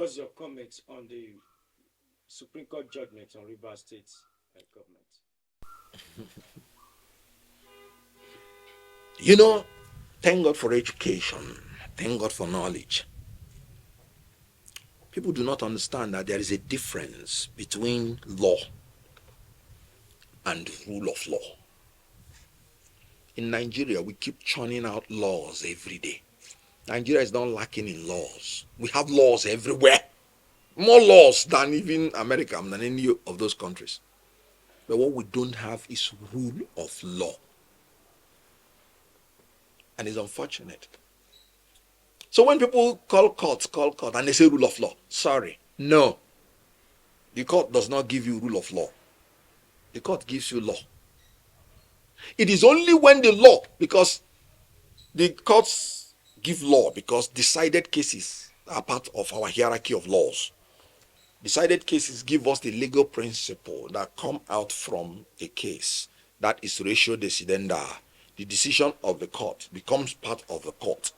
what's your comments on the Supreme Court judgment on Rivers State government? You know, thank God for education. Thank God for knowledge. People do not understand that there is a difference between law and rule of law. In Nigeria, we keep churning out laws every day. Nigeria is not lacking in laws. We have laws everywhere. More laws than even America, than any of those countries. But what we don't have is rule of law. And it's unfortunate. So when people call court, and they say rule of law, sorry, no. The court does not give you rule of law. The court gives you law. It is only when the law, because the courts give law because decided cases are part of our hierarchy of laws. Decided cases give us the legal principle that come out from a case. That is ratio decidendi. The decision of the court becomes part of the court.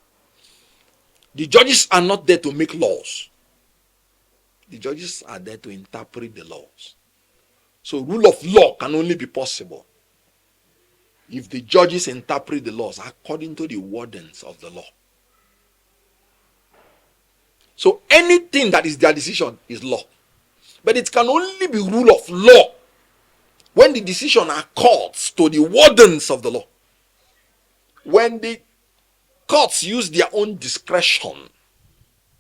The judges are not there to make laws. The judges are there to interpret the laws. So rule of law can only be possible if the judges interpret the laws according to the wordings of the law. So anything that is their decision is law. But it can only be rule of law when the decision accords to the wordings of the law. When the courts use their own discretion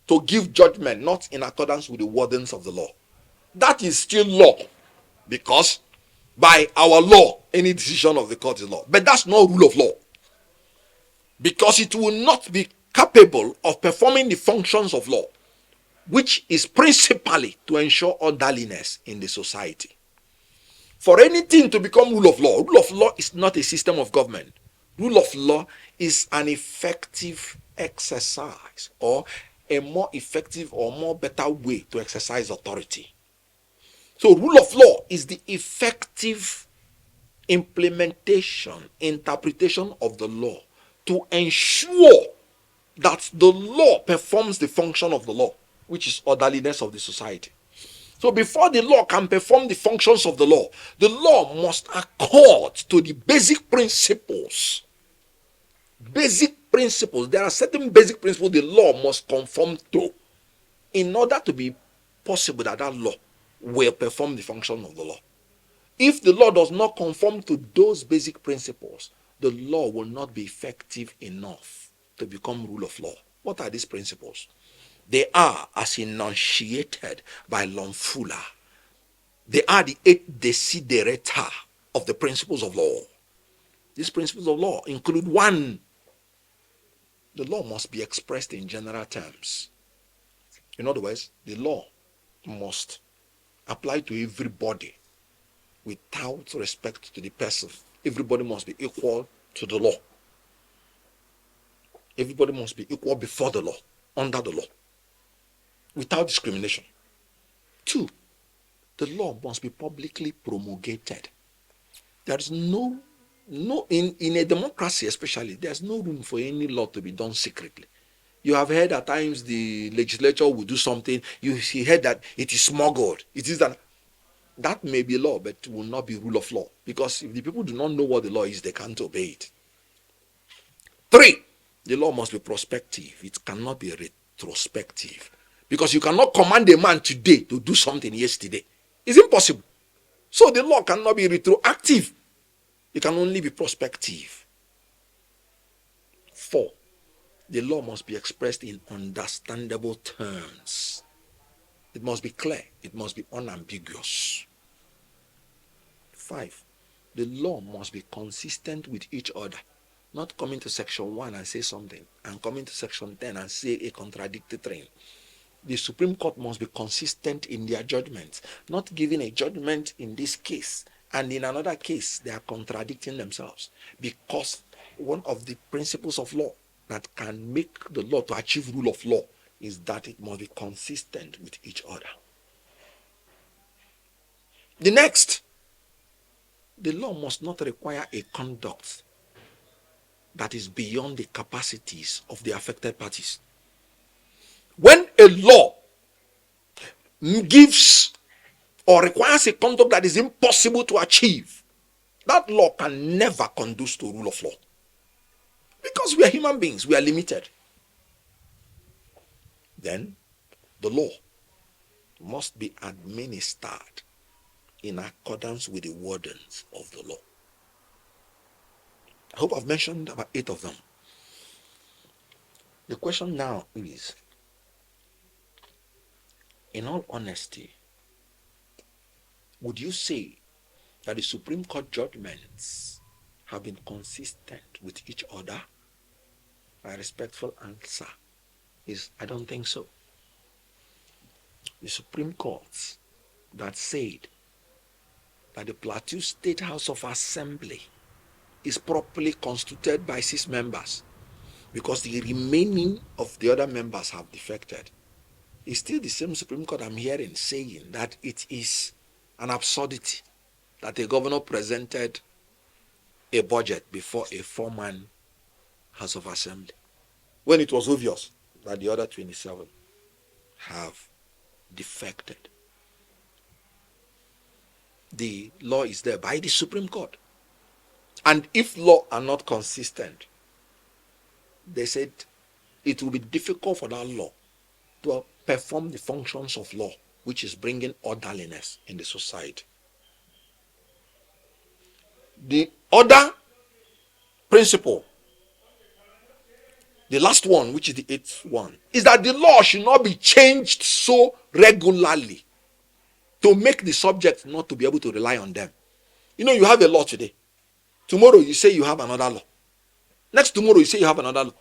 to give judgment not in accordance with the wordings of the law, that is still law, because by our law any decision of the court is law. But that's not rule of law, because it will not be capable of performing the functions of law, which is principally to ensure orderliness in the society. For anything to become rule of law is not a system of government. Rule of law is an effective exercise, or a more effective or more better way to exercise authority. So rule of law is the effective implementation, interpretation of the law to ensure that the law performs the function of the law, which is orderliness of the society. So before the law can perform the functions of the law must accord to the basic principles. Basic principles. There are certain basic principles the law must conform to in order to be possible that that law will perform the function of the law. If the law does not conform to those basic principles, the law will not be effective enough to become rule of law. What are these principles? They are as enunciated by Longfuller. They are the 8 desiderata of the principles of law. These principles of law include: 1, the law must be expressed in general terms. In other words, the law must apply to everybody without respect to the person. Everybody must be equal to the law. Everybody must be equal before the law, under the law, without discrimination. 2, the law must be publicly promulgated. There is no in a democracy especially, there's no room for any law to be done secretly. You have heard at times the legislature will do something, you heard that it is smuggled. It is that may be law, but it will not be rule of law, because if the people do not know what the law is, they can't obey it. 3, the law must be prospective. It cannot be retrospective, because you cannot command a man today to do something yesterday. It's impossible. So the law cannot be retroactive. It can only be prospective. 4, the law must be expressed in understandable terms. It must be clear. It must be unambiguous. 5, the law must be consistent with each other. Not coming to section 1 and say something, and coming to section 10 and say a contradictory thing. The Supreme Court must be consistent in their judgments, not giving a judgment in this case, and in another case they are contradicting themselves, because one of the principles of law that can make the law to achieve rule of law is that it must be consistent with each other. The next, the law must not require a conduct that is beyond the capacities of the affected parties. When a law gives or requires a conduct that is impossible to achieve, that law can never conduce to rule of law. Because we are human beings, we are limited. Then the law must be administered in accordance with the wordings of the law. I hope I've mentioned about 8 of them. The question now is, in all honesty, would you say that the Supreme Court judgments have been consistent with each other? My respectful answer is, I don't think so. The Supreme Court that said that the Plateau State House of Assembly is properly constituted by 6 members because the remaining of the other members have defected, it's still the same Supreme Court I'm hearing saying that it is an absurdity that a governor presented a budget before a 4-man House of Assembly when it was obvious that the other 27 have defected. The law is there by the Supreme Court. And if law are not consistent, they said it will be difficult for that law to perform the functions of law, which is bringing orderliness in the society. The other principle, the last one, which is the 8th one, is that the law should not be changed so regularly to make the subject not to be able to rely on them. You know, you have a law today. Tomorrow you say you have another law. Next tomorrow you say you have another law.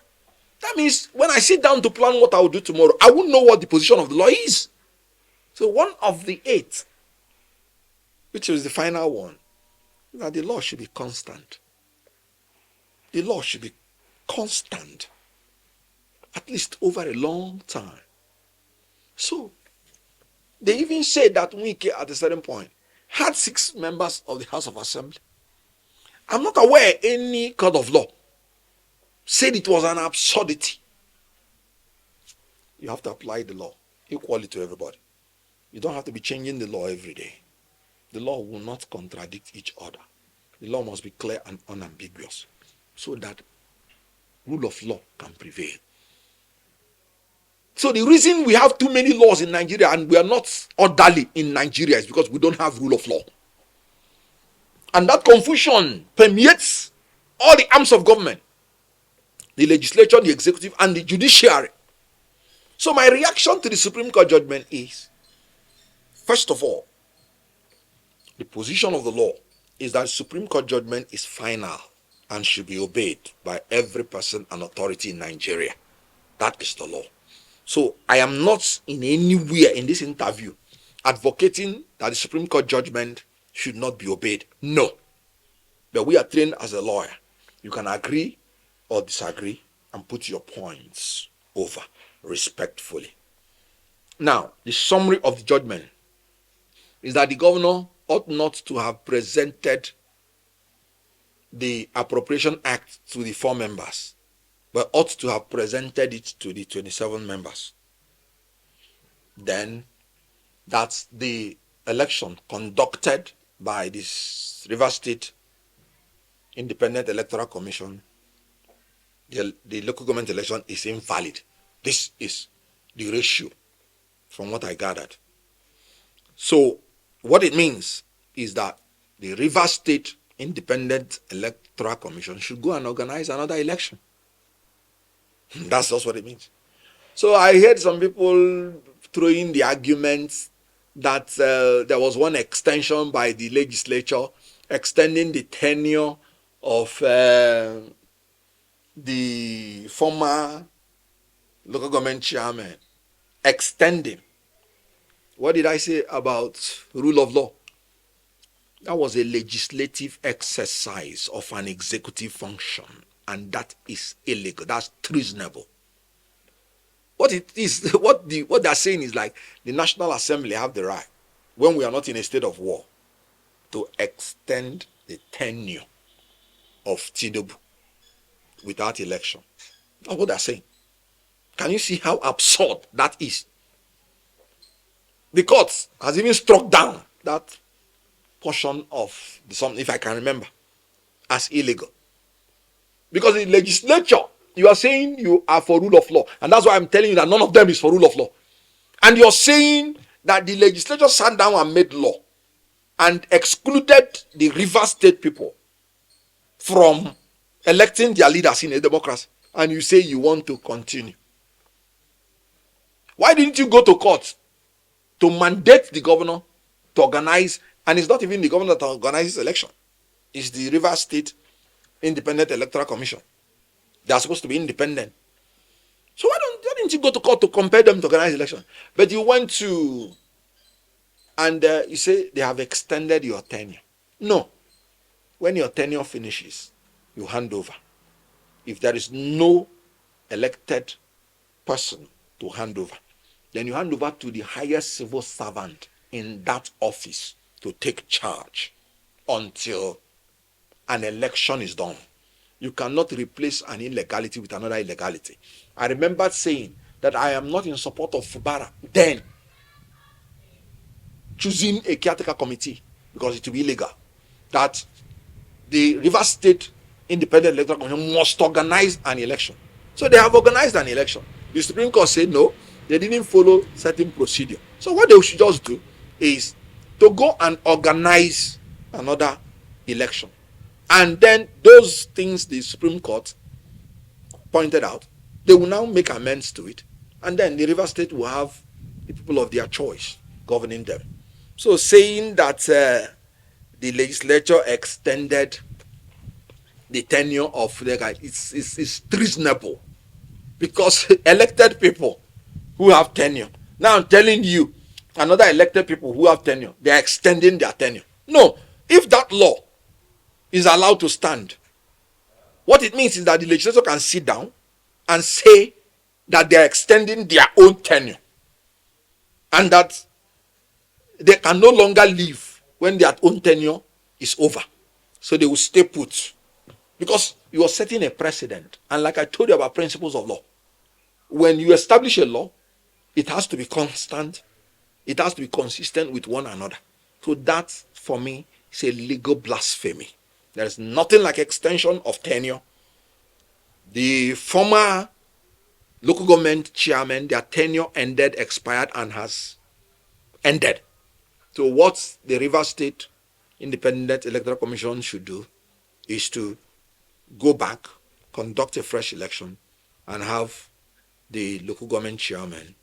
That means when I sit down to plan what I will do tomorrow, I won't know what the position of the law is. So one of the 8, which is the final one, is that the law should be constant. The law should be constant, at least over a long time. So they even said that Wike at a certain point had 6 members of the House of Assembly. I'm not aware any court of law said it was an absurdity. You have to apply the law equally to everybody. You don't have to be changing the law every day. The law will not contradict each other. The law must be clear and unambiguous so that rule of law can prevail. So the reason we have too many laws in Nigeria and we are not orderly in Nigeria is because we don't have rule of law. And that confusion permeates all the arms of government, the legislature, the executive, and the judiciary. So my reaction to the Supreme Court judgment is, first of all, the position of the law is that the Supreme Court judgment is final and should be obeyed by every person and authority in Nigeria. That is the law. So I am not in anywhere in this interview advocating that the Supreme Court judgment should not be obeyed. No. But we are trained as a lawyer. You can agree or disagree and put your points over respectfully. Now, the summary of the judgment is that the governor ought not to have presented the Appropriation Act to the 4 members, but ought to have presented it to the 27 members. Then, that's the election conducted by this Rivers State Independent Electoral Commission. The local government election is invalid. This is the ratio from what I gathered. So what it means is that the Rivers State Independent Electoral Commission should go and organize another election. That's just what it means. So I heard some people throwing the arguments that there was one extension by the legislature extending the tenure of the former local government chairman, extending. What did I say about rule of law? That was a legislative exercise of an executive function, and that is illegal. That's treasonable. What it is, what they're saying is like the National Assembly have the right, when we are not in a state of war, to extend the tenure of TINUBU without election. That's what they're saying. Can you see how absurd that is? The court has even struck down that portion of the sum, if I can remember, as illegal. Because the legislature, you are saying you are for rule of law, and that's why I'm telling you that none of them is for rule of law. And you're saying that the legislature sat down and made law and excluded the Rivers State people from electing their leaders in a democracy, and you say you want to continue. Why didn't you go to court to mandate the governor to organize? And it's not even the governor that organizes election. It's the Rivers State Independent Electoral Commission. They are supposed to be independent. So why didn't you go to court to compel them to organize election? But you went to, and you say they have extended your tenure. No. When your tenure finishes, you hand over. If there is no elected person to hand over, then you hand over to the highest civil servant in that office to take charge until an election is done. You cannot replace an illegality with another illegality. I remember saying that I am not in support of Fubara then choosing a caretaker committee because it will be illegal. That the Rivers State Independent Electoral Commission must organize an election. So they have organized an election. The Supreme Court said no, they didn't follow certain procedure. So what they should just do is to go and organize another election. And then those things the Supreme Court pointed out, they will now make amends to it. And then the River State will have the people of their choice governing them. So saying that the legislature extended the tenure of the guy, it's treasonable. Because elected people who have tenure, now I'm telling you, another elected people who have tenure, they are extending their tenure. No, if that law is allowed to stand, what it means is that the legislature can sit down and say that they are extending their own tenure and that they can no longer leave when their own tenure is over. So they will stay put. Because you are setting a precedent. And like I told you about principles of law, when you establish a law, it has to be constant. It has to be consistent with one another. So that, for me, is a legal blasphemy. There is nothing like extension of tenure. The former local government chairman, their tenure ended, expired, and has ended. So what the Rivers State Independent Electoral Commission should do is to go back, conduct a fresh election, and have the local government chairman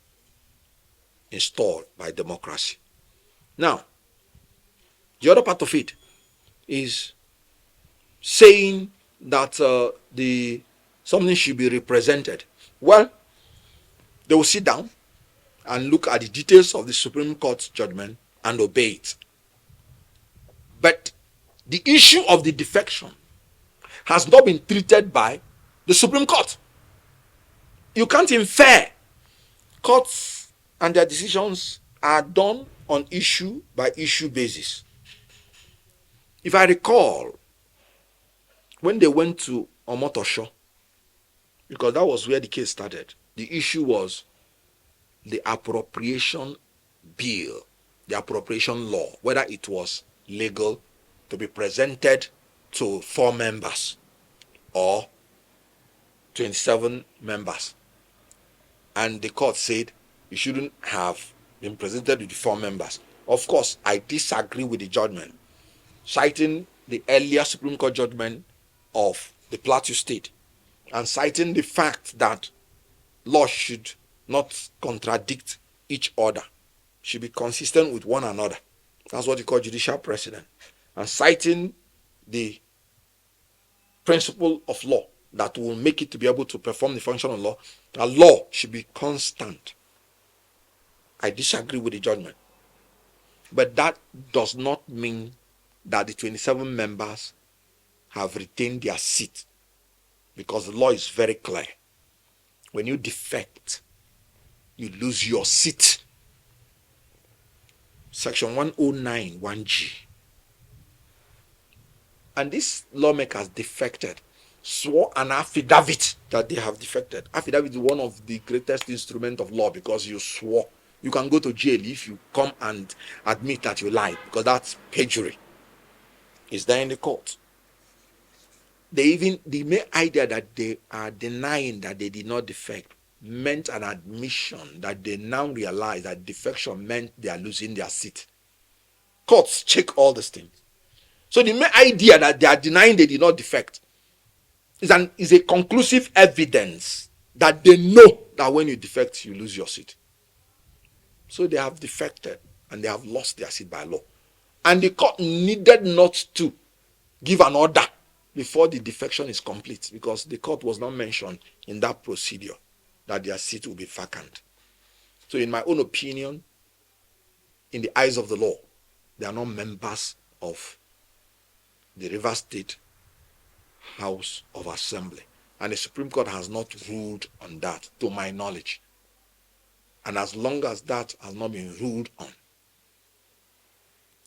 installed by democracy. Now, the other part of it is saying that something should be represented. Well, they will sit down and look at the details of the Supreme Court's judgment and obey it. But the issue of the defection has not been treated by the Supreme Court. You can't infer. Courts and their decisions are done on issue by issue basis. If I recall, when they went to Omotosho, because that was where the case started, the issue was the appropriation bill, the appropriation law, whether it was legal to be presented to 4 members or 27 members. And the court said it shouldn't have been presented to the 4 members. Of course, I disagree with the judgment, citing the earlier Supreme Court judgment of the Plateau State and citing the fact that laws should not contradict each other, should be consistent with one another. That's what you call judicial precedent. And citing the principle of law that will make it to be able to perform the function of law, a law should be constant. I disagree with the judgment. But that does not mean that the 27 members have retained their seat, because the law is very clear. When you defect, you lose your seat. Section 109, 1G. And these lawmakers defected, swore an affidavit that they have defected. Affidavit is one of the greatest instruments of law because you swore You can go to jail if you come and admit that you lied, because that's perjury. It's there in the court. The mere idea that they are denying that they did not defect meant an admission that they now realize that defection meant they are losing their seat. Courts check all these things. So the mere idea that they are denying they did not defect is a conclusive evidence that they know that when you defect, you lose your seat. So they have defected and they have lost their seat by law. And the court needed not to give an order before the defection is complete, because the court was not mentioned in that procedure that their seat will be vacant. So in my own opinion, in the eyes of the law, they are not members of the Rivers State House of Assembly. And the Supreme Court has not ruled on that, to my knowledge. And as long as that has not been ruled on,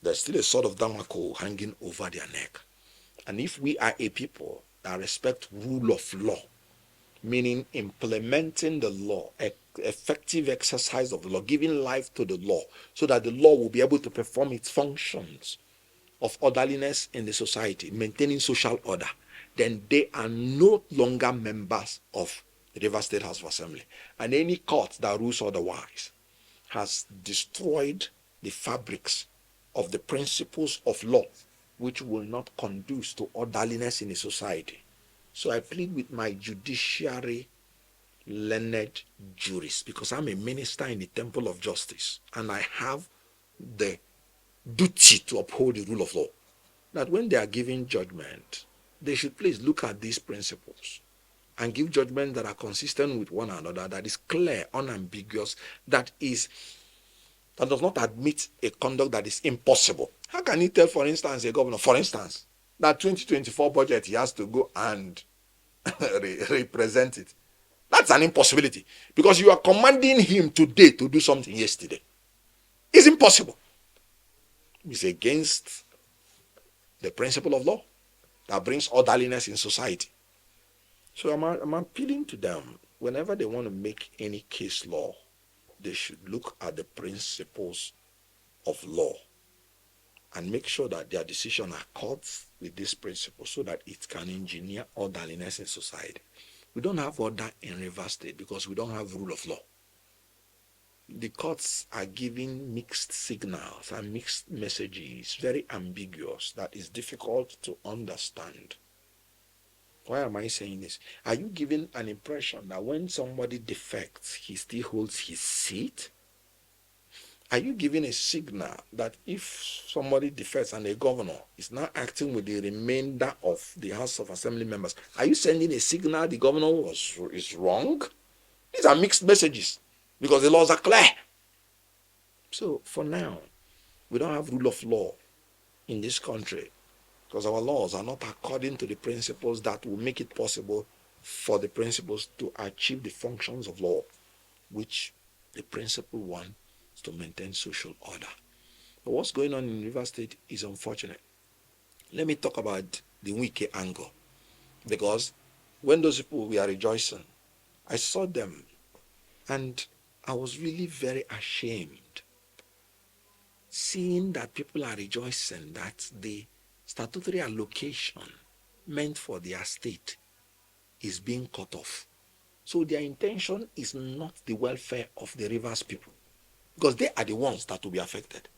there's still a sort of Damocles hanging over their neck. And if we are a people that respect rule of law, meaning implementing the law, effective exercise of the law, giving life to the law, so that the law will be able to perform its functions of orderliness in the society, maintaining social order, then they are no longer members of the Rivers State House of Assembly. And any court that rules otherwise has destroyed the fabrics of the principles of law, which will not conduce to orderliness in a society. So I plead with my judiciary learned jurists, because I'm a minister in the temple of justice, and I have the duty to uphold the rule of law, that when they are giving judgment, they should please look at these principles and give judgment that are consistent with one another, that is clear, unambiguous, that does not admit a conduct that is impossible. How can you tell, for instance, a governor, for instance, that 2024 budget he has to go and represent it? That's an impossibility, because you are commanding him today to do something yesterday. It's impossible. It's against the principle of law that brings orderliness in society. So I'm appealing to them, whenever they want to make any case law, they should look at the principles of law and make sure that their decision accords with these principles, so that it can engineer orderliness in society. We don't have order in Rivers State because we don't have rule of law. The courts are giving mixed signals and mixed messages, very ambiguous, that is difficult to understand. Why am I saying this? Are you giving an impression that when somebody defects, he still holds his seat? Are you giving a signal that if somebody defects and a governor is now acting with the remainder of the House of Assembly members, are you sending a signal the governor is wrong? These are mixed messages, because the laws are clear. So for now, we don't have rule of law in this country, because our laws are not according to the principles that will make it possible for the principles to achieve the functions of law, which the principle one is to maintain social order. But what's going on in Rivers State is unfortunate. Let me talk about the Wike angle, because when those people were rejoicing, I saw them and I was really very ashamed seeing that people are rejoicing that the statutory allocation meant for their state is being cut off. So their intention is not the welfare of the Rivers people, because they are the ones that will be affected.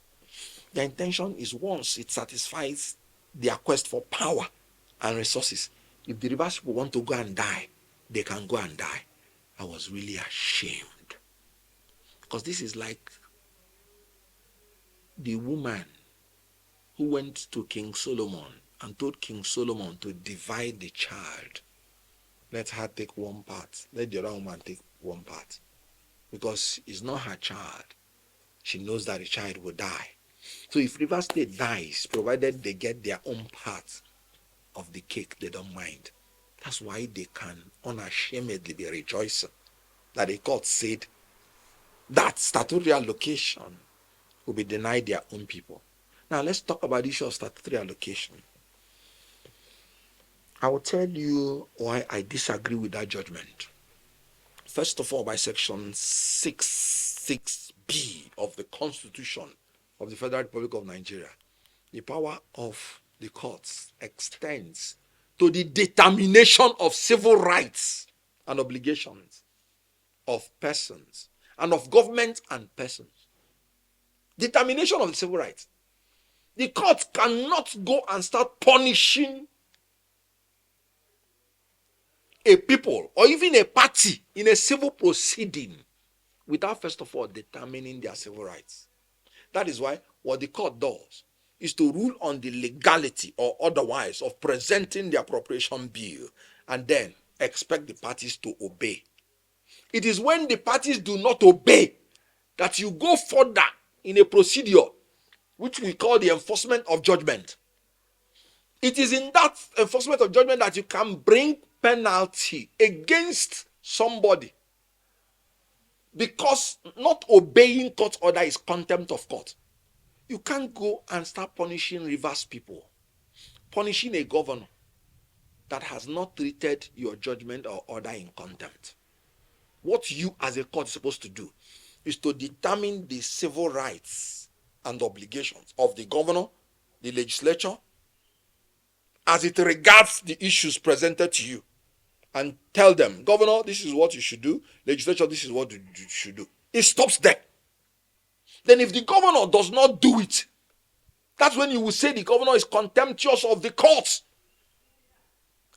Their intention is, once it satisfies their quest for power and resources, if the Rivers people want to go and die, they can go and die. I was really ashamed, because this is like the woman who went to King Solomon and told King Solomon to divide the child. Let her take one part, let the other woman take one part, because it's not her child. She knows that the child will die. So if Rivers State dies, provided they get their own part of the cake, they don't mind. That's why they can unashamedly be rejoicing that the court said that statutory allocation will be denied their own people. Now let's talk about the issue of statutory allocation. I will tell you why I disagree with that judgment. First of all, by section 66 B of the Constitution of the Federal Republic of Nigeria, the power of the courts extends to the determination of civil rights and obligations of persons and of government and persons. Determination of the civil rights. The court cannot go and start punishing a people or even a party in a civil proceeding without first of all determining their civil rights. That is why what the court does is to rule on the legality or otherwise of presenting the appropriation bill and then expect the parties to obey. It is when the parties do not obey that you go further in a procedure which we call the enforcement of judgment. It is in that enforcement of judgment that you can bring penalty against somebody because not obeying court order is contempt of court. You can't go and start punishing reverse people, punishing a governor that has not treated your judgment or order in contempt. What you as a court is supposed to do is to determine the civil rights and obligations of the governor, the legislature, as it regards the issues presented to you, and tell them, Governor, this is what you should do, legislature, this is what you should do. It stops there. Then if the governor does not do it, that's when you will say the governor is contemptuous of the courts.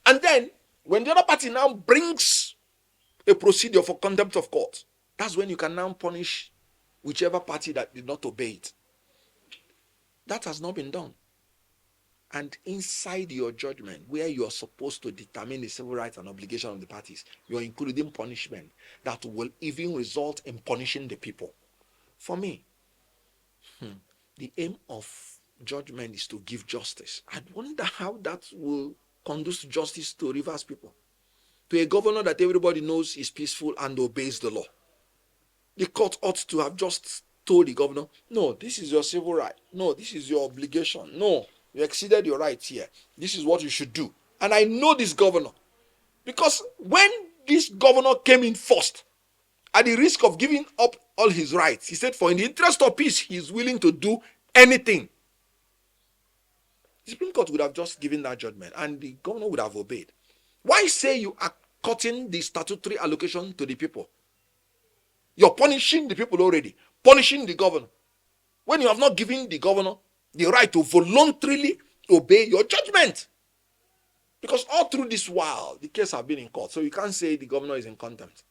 And then when the other party now brings a procedure for contempt of court, that's when you can now punish whichever party that did not obey it. That has not been done. And inside your judgment, where you are supposed to determine the civil rights and obligation of the parties, you are including punishment that will even result in punishing the people. For me, the aim of judgment is to give justice. I wonder how that will conduce justice to reverse people. To a governor that everybody knows is peaceful and obeys the law. The court ought to have just told the governor, no, this is your civil right. No, this is your obligation. No, you exceeded your rights here. This is what you should do. And I know this governor. Because when this governor came in first, at the risk of giving up all his rights, he said, for in the interest of peace, he is willing to do anything. The Supreme Court would have just given that judgment and the governor would have obeyed. Why say you are cutting the statutory allocation to the people? You're punishing the people already, punishing the governor, when you have not given the governor the right to voluntarily obey your judgment. Because all through this while, the case has been in court, so you can't say the governor is in contempt.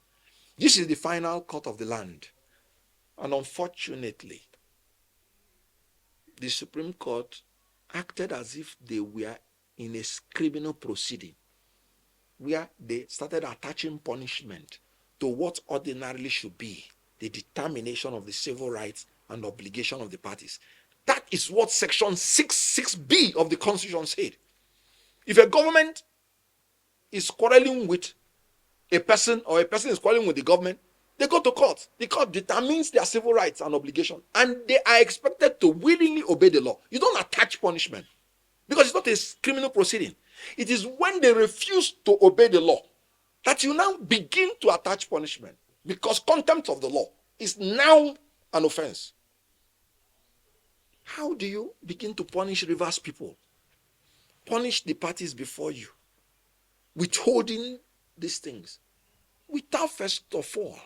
This is the final court of the land. And unfortunately, the Supreme Court acted as if they were in a criminal proceeding, where they started attaching punishment to what ordinarily should be the determination of the civil rights and obligation of the parties. That is what section 6(b) of the Constitution said. If a government is quarreling with a person or a person is quarreling with the government, they go to court. The court determines their civil rights and obligation, and they are expected to willingly obey the law. You don't attach punishment because it's not a criminal proceeding. It is when they refuse to obey the law that you now begin to attach punishment, because contempt of the law is now an offense. How do you begin to punish reverse people? Punish the parties before you, withholding these things, without first of all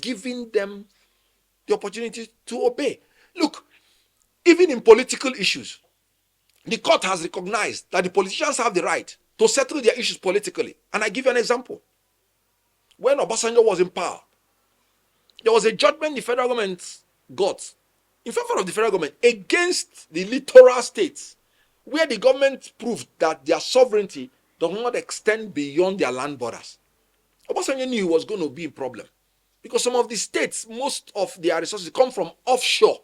giving them the opportunity to obey. Look, even in political issues, the court has recognized that the politicians have the right to settle their issues politically. And I give you an example. When Obasanjo was in power, there was a judgment the federal government got in favor of the federal government against the littoral states, where the government proved that their sovereignty does not extend beyond their land borders. Obasanjo knew he was going to be a problem because some of the states, most of their resources come from offshore.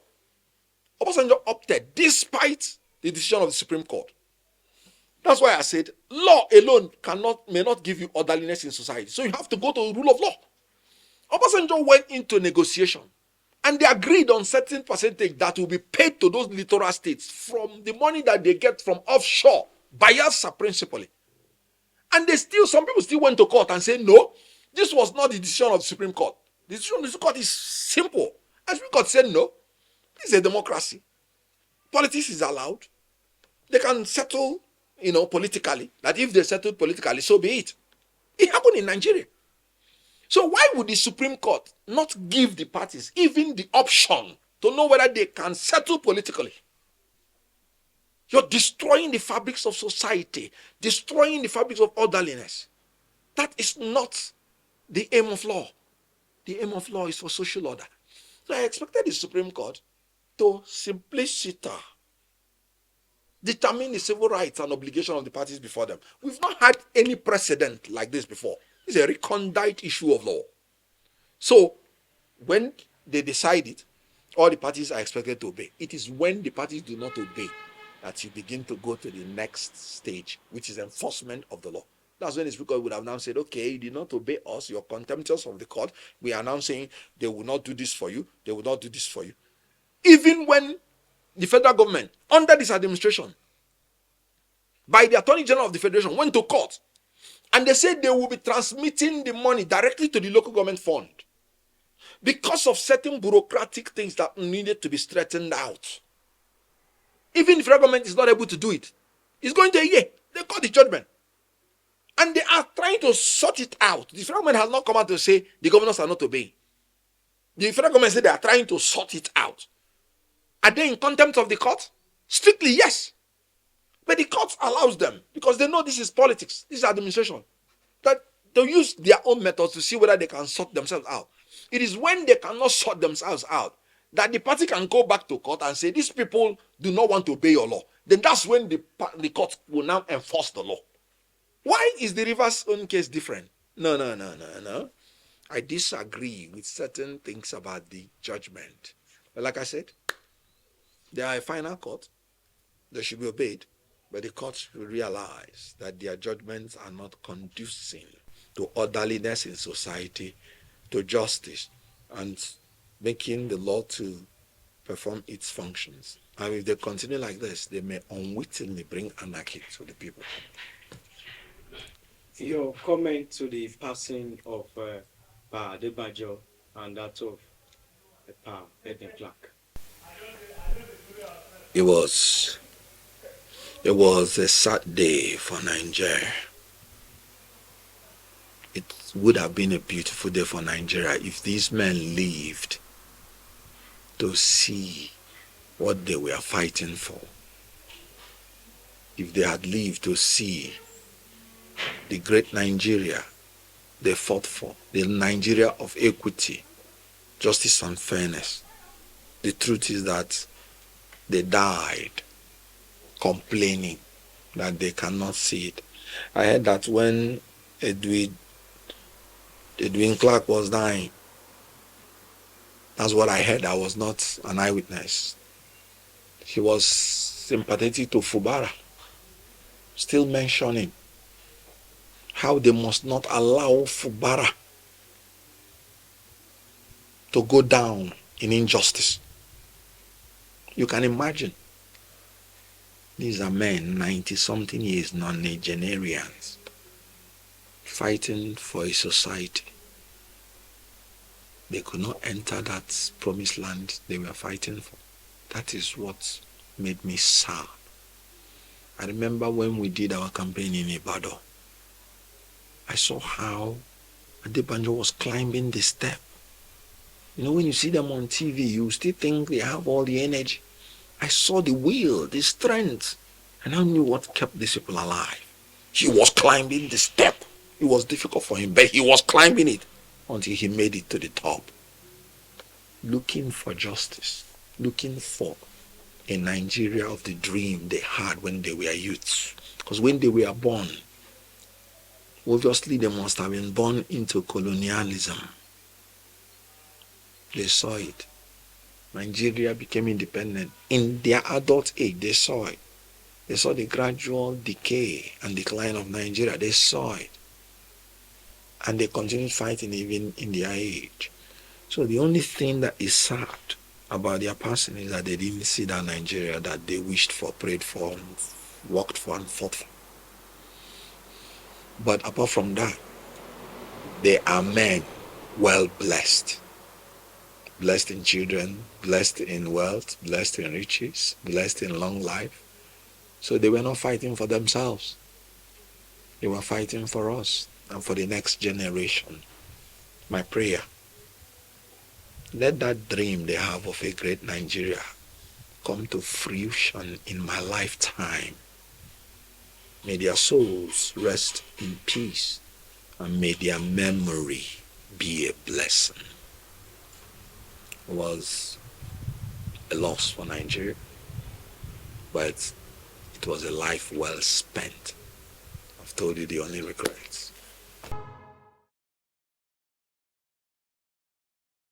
Obasanjo opted despite the decision of the Supreme Court. That's why I said law alone may not give you orderliness in society. So you have to go to the rule of law. Obasanjo went into negotiation and they agreed on certain percentage that will be paid to those littoral states from the money that they get from offshore, Bayelsa principally. And some people still went to court and said, no, this was not the decision of the Supreme Court. The decision of the Supreme Court is simple. And Supreme Court said, no, this is a democracy. Politics is allowed. They can settle, politically. That if they settle politically, so be it. It happened in Nigeria. So why would the Supreme Court not give the parties even the option to know whether they can settle politically? You're destroying the fabrics of society, destroying the fabrics of orderliness. That is not the aim of law. The aim of law is for social order. So I expected the Supreme Court to simpliciter determine the civil rights and obligations of the parties before them. We've not had any precedent like this before. It's a recondite issue of law. So when they decide it, all the parties are expected to obey. It is when the parties do not obey that you begin to go to the next stage, which is enforcement of the law. That's when the Supreme Court would have now said, okay, you did not obey us, you're contemptuous of the court. We are now saying they will not do this for you, they will not do this for you. Even when the federal government, under this administration, by the Attorney General of the Federation, went to court and they said they will be transmitting the money directly to the local government fund because of certain bureaucratic things that needed to be straightened out. Even if the federal government is not able to do it, it's going to a year. They got the judgment. And they are trying to sort it out. The federal government has not come out to say the governors are not obeying. The federal government said they are trying to sort it out. Are they in contempt of the court? Strictly, yes. But the court allows them because they know this is politics, this is administration, that they use their own methods to see whether they can sort themselves out. It is when they cannot sort themselves out that the party can go back to court and say these people do not want to obey your law. Then that's when the court will now enforce the law. Why is the Rivers own case different? No. I disagree with certain things about the judgment. But like I said, they are a final court. They should be obeyed. But the courts will realize that their judgments are not conducing to orderliness in society, to justice, and making the law to perform its functions. And if they continue like this, they may unwittingly bring anarchy to the people. Your comment to the passing of Adebayo and that of Edwin Clark. It was a sad day for Nigeria. It would have been a beautiful day for Nigeria if these men lived to see what they were fighting for. If they had lived to see the great Nigeria they fought for, the Nigeria of equity, justice and fairness. The truth is that they died complaining that they cannot see it. I heard that when Edwin Clark was dying, that's what I heard. I was not an eyewitness. He was sympathetic to Fubara, still mentioning how they must not allow Fubara to go down in injustice. You can imagine. These are men, 90-something years, non-Nigerians, fighting for a society. They could not enter that promised land they were fighting for. That is what made me sad. I remember when we did our campaign in Ibadan, I saw how Adebanjo was climbing the step. You know, when you see them on TV, you still think they have all the energy. I saw the will, the strength, and I knew what kept these people alive. He was climbing the step. It was difficult for him, but he was climbing it until he made it to the top. Looking for justice, looking for a Nigeria of the dream they had when they were youths. Because when they were born, obviously they must have been born into colonialism. They saw it. Nigeria became independent. In their adult age, they saw it. They saw the gradual decay and decline of Nigeria. They saw it. And they continued fighting even in their age. So the only thing that is sad about their passing is that they didn't see that Nigeria that they wished for, prayed for, worked for, and fought for. But apart from that, they are men well blessed. blessed in children, blessed in wealth, blessed in riches, blessed in long life. So they were not fighting for themselves. They were fighting for us and for the next generation. My prayer, let that dream they have of a great Nigeria come to fruition in my lifetime. May their souls rest in peace, and may their memory be a blessing. It was a loss for Nigeria, but it was a life well spent. I've told you the only regrets.